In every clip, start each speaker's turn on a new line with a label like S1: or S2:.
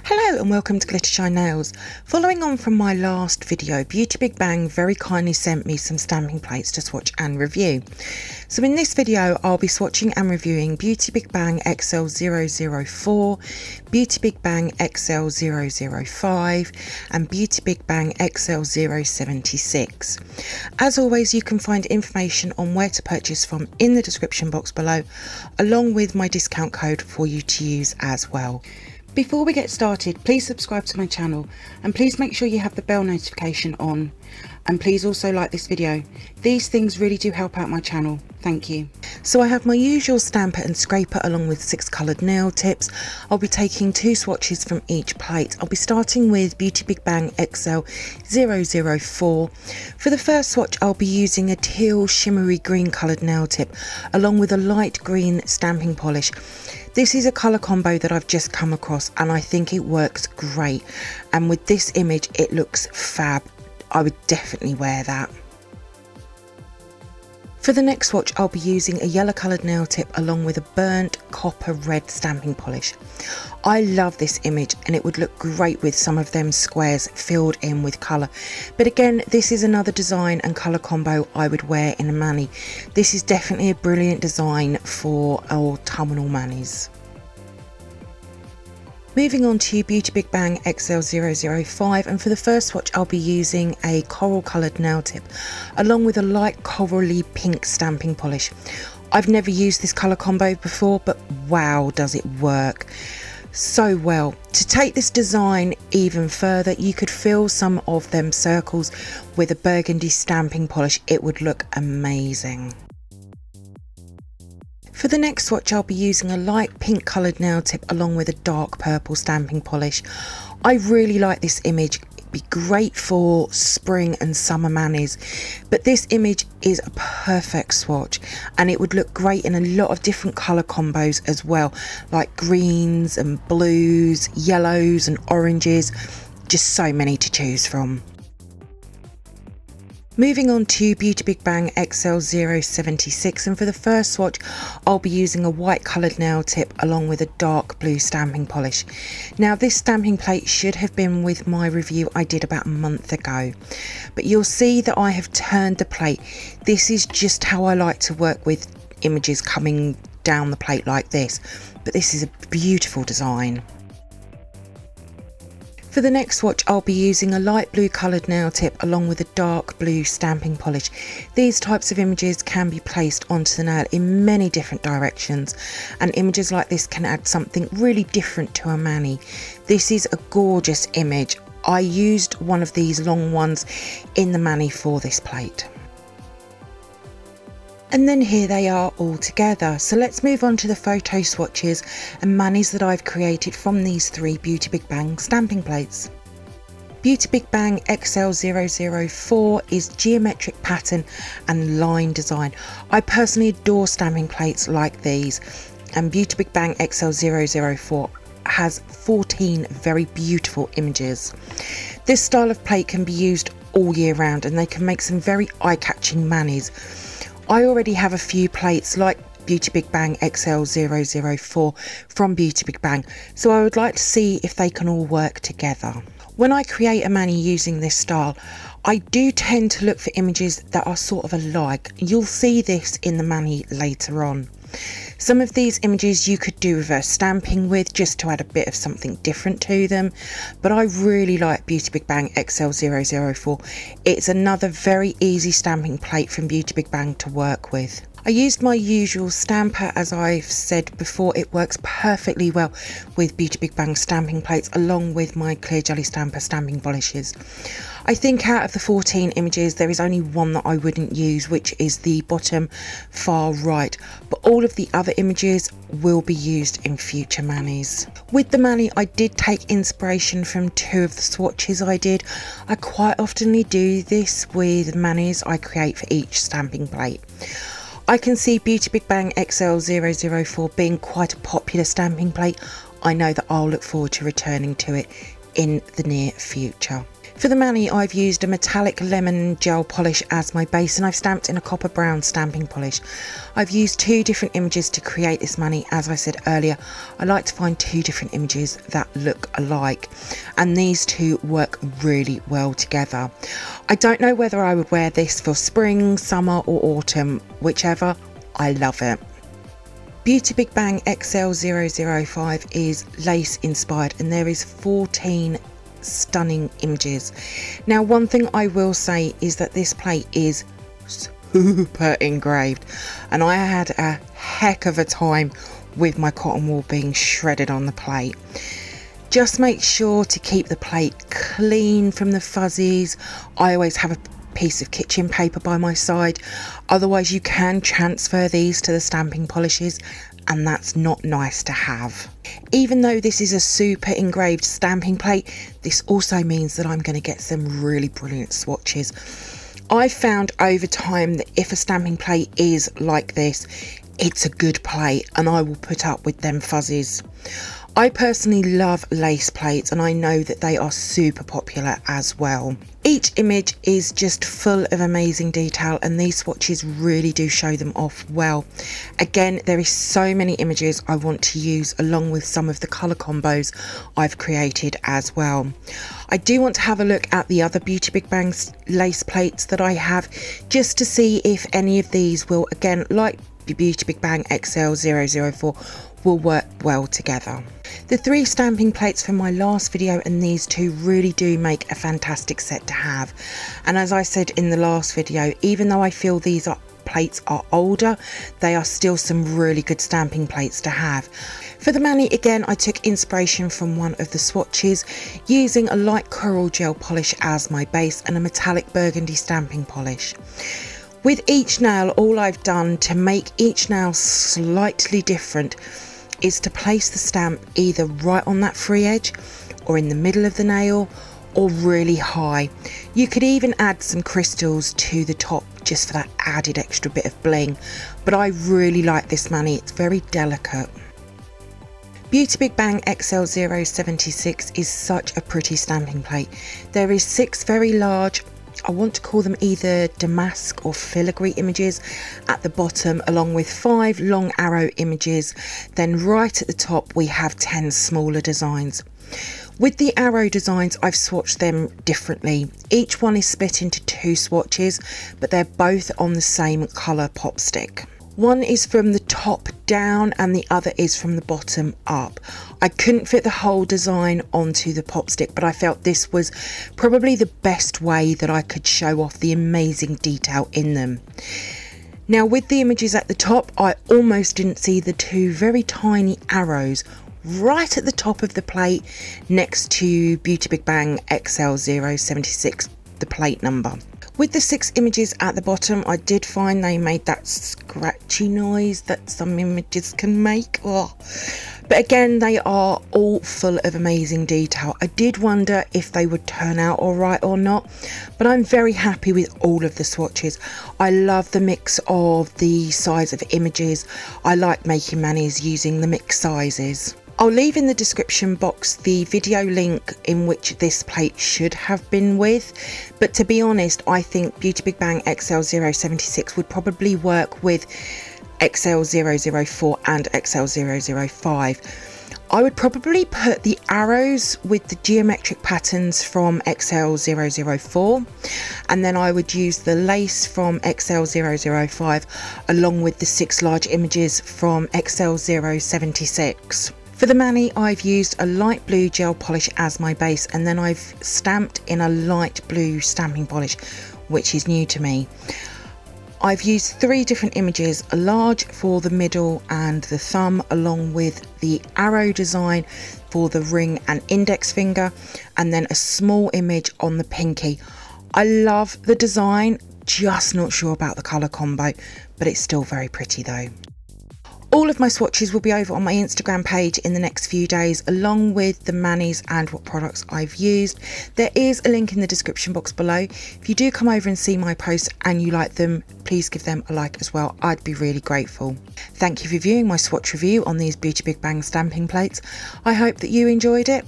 S1: Hello and welcome to glittershinenails. Following on from my last video, BeautyBigBang very kindly sent me some stamping plates to swatch and review. So in this video I'll be swatching and reviewing BeautyBigBang XL004, BeautyBigBang XL005 and BeautyBigBang XL076. As always, you can find information on where to purchase from in the description box below, along with my discount code for you to use as well. Before we get started, please subscribe to my channel and please make sure you have the bell notification on, and please also like this video. These things really do help out my channel. Thank you. So I have my usual stamper and scraper along with 6 coloured nail tips. I'll be taking 2 swatches from each plate. I'll be starting with BeautyBigBang XL004. For the first swatch I'll be using a teal shimmery green coloured nail tip along with a light green stamping polish. This is a colour combo that I've just come across and I think it works great, and with this image it looks fab. I would definitely wear that. For the next swatch I'll be using a yellow coloured nail tip along with a burnt copper red stamping polish. I love this image and it would look great with some of them squares filled in with colour. But again, this is another design and colour combo I would wear in a mani. This is definitely a brilliant design for autumnal manis. Moving on to BeautyBigBang XL005, and for the first swatch I'll be using a coral coloured nail tip along with a light corally pink stamping polish. I've never used this colour combo before, but wow, does it work so well. To take this design even further, you could fill some of them circles with a burgundy stamping polish. It would look amazing. For the next swatch I'll be using a light pink coloured nail tip along with a dark purple stamping polish. I really like this image. It'd be great for spring and summer manis, but this image is a perfect swatch and it would look great in a lot of different colour combos as well, like greens and blues, yellows and oranges. Just so many to choose from. Moving on to BeautyBigBang XL076, and for the first swatch I'll be using a white coloured nail tip along with a dark blue stamping polish. Now this stamping plate should have been with my review I did about a month ago, but you'll see that I have turned the plate. This is just how I like to work with images coming down the plate like this, but this is a beautiful design. For the next swatch I'll be using a light blue coloured nail tip along with a dark blue stamping polish. These types of images can be placed onto the nail in many different directions, and images like this can add something really different to a mani. This is a gorgeous image. I used one of these long ones in the mani for this plate. And then here they are all together. So let's move on to the photo swatches and manis that I've created from these 3 BeautyBigBang stamping plates. BeautyBigBang XL004 is geometric pattern and line design. I personally adore stamping plates like these, and BeautyBigBang XL004 has 14 very beautiful images. This style of plate can be used all year round and they can make some very eye-catching manis. I already have a few plates like BeautyBigBang XL004 from BeautyBigBang, so I would like to see if they can all work together. When I create a mani using this style, I do tend to look for images that are sort of alike. You'll see this in the mani later on. Some of these images you could do reverse stamping with just to add a bit of something different to them, but I really like BeautyBigBang XL004. It's another very easy stamping plate from BeautyBigBang to work with. I used my usual stamper, as I've said before. It works perfectly well with BeautyBigBang stamping plates along with my clear jelly stamper stamping polishes. I think out of the 14 images there is only one that I wouldn't use, which is the bottom far right, but all of the other images will be used in future manis. With the mani I did take inspiration from 2 of the swatches I did. I quite often do this with manis I create for each stamping plate. I can see BeautyBigBang XL004 being quite a popular stamping plate. I know that I'll look forward to returning to it in the near future. For the mani, I've used a metallic lemon gel polish as my base, and I've stamped in a copper brown stamping polish. I've used 2 different images to create this mani. As I said earlier, I like to find 2 different images that look alike, and these 2 work really well together. I don't know whether I would wear this for spring, summer or autumn, whichever. I love it. BeautyBigBang XL005 is lace inspired, and there is 14 stunning images. Now, one thing I will say is that this plate is super engraved, and I had a heck of a time with my cotton wool being shredded on the plate. Just make sure to keep the plate clean from the fuzzies. I always have a piece of kitchen paper by my side, otherwise you can transfer these to the stamping polishes, and that's not nice to have. Even though this is a super engraved stamping plate, this also means that I'm going to get some really brilliant swatches. I've found over time that if a stamping plate is like this, it's a good plate, and I will put up with them fuzzies. I personally love lace plates, and I know that they are super popular as well. Each image is just full of amazing detail, and these swatches really do show them off well. Again, there is so many images I want to use, along with some of the colour combos I've created as well. I do want to have a look at the other BeautyBigBang lace plates that I have, just to see if any of these will, again, like the BeautyBigBang XL004, will work well together. The 3 stamping plates from my last video and these 2 really do make a fantastic set to have. And as I said in the last video, even though I feel these plates are older, they are still some really good stamping plates to have. For the mani, again, I took inspiration from one of the swatches, using a light coral gel polish as my base and a metallic burgundy stamping polish. With each nail, all I've done to make each nail slightly different is to place the stamp either right on that free edge, or in the middle of the nail, or really high. You could even add some crystals to the top just for that added extra bit of bling, but I really like this mani, it's very delicate. BeautyBigBang XL076 is such a pretty stamping plate. There is 6 very large, I want to call them either damask or filigree images at the bottom, along with 5 long arrow images. Then right at the top we have 10 smaller designs. With the arrow designs, I've swatched them differently. Each one is split into 2 swatches, but they're both on the same colour pop stick. One is from the top down and the other is from the bottom up. I couldn't fit the whole design onto the pop stick, but I felt this was probably the best way that I could show off the amazing detail in them. Now, with the images at the top, I almost didn't see the 2 very tiny arrows right at the top of the plate next to BeautyBigBang XL076, the plate number. With the 6 images at the bottom, I did find they made that scratchy noise that some images can make. Oh. But again, they are all full of amazing detail. I did wonder if they would turn out alright or not, but I'm very happy with all of the swatches. I love the mix of the size of images. I like making manis using the mixed sizes. I'll leave in the description box the video link in which this plate should have been with, but to be honest, I think BeautyBigBang XL076 would probably work with XL004 and XL005. I would probably put the arrows with the geometric patterns from XL004, and then I would use the lace from XL005 along with the 6 large images from XL076. For the mani, I've used a light blue gel polish as my base, and then I've stamped in a light blue stamping polish, which is new to me. I've used 3 different images, a large for the middle and the thumb, along with the arrow design for the ring and index finger, and then a small image on the pinky. I love the design, just not sure about the colour combo, but it's still very pretty though. All of my swatches will be over on my Instagram page in the next few days, along with the manis and what products I've used. There is a link in the description box below. If you do come over and see my posts and you like them, please give them a like as well. I'd be really grateful. Thank you for viewing my swatch review on these BeautyBigBang stamping plates. I hope that you enjoyed it.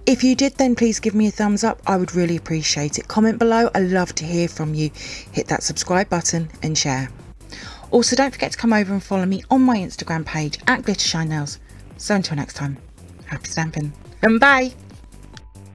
S1: If you did, then please give me a thumbs up. I would really appreciate it. Comment below. I love to hear from you. Hit that subscribe button and share. Also, don't forget to come over and follow me on my Instagram page at glittershinenails. So until next time, happy stamping and bye.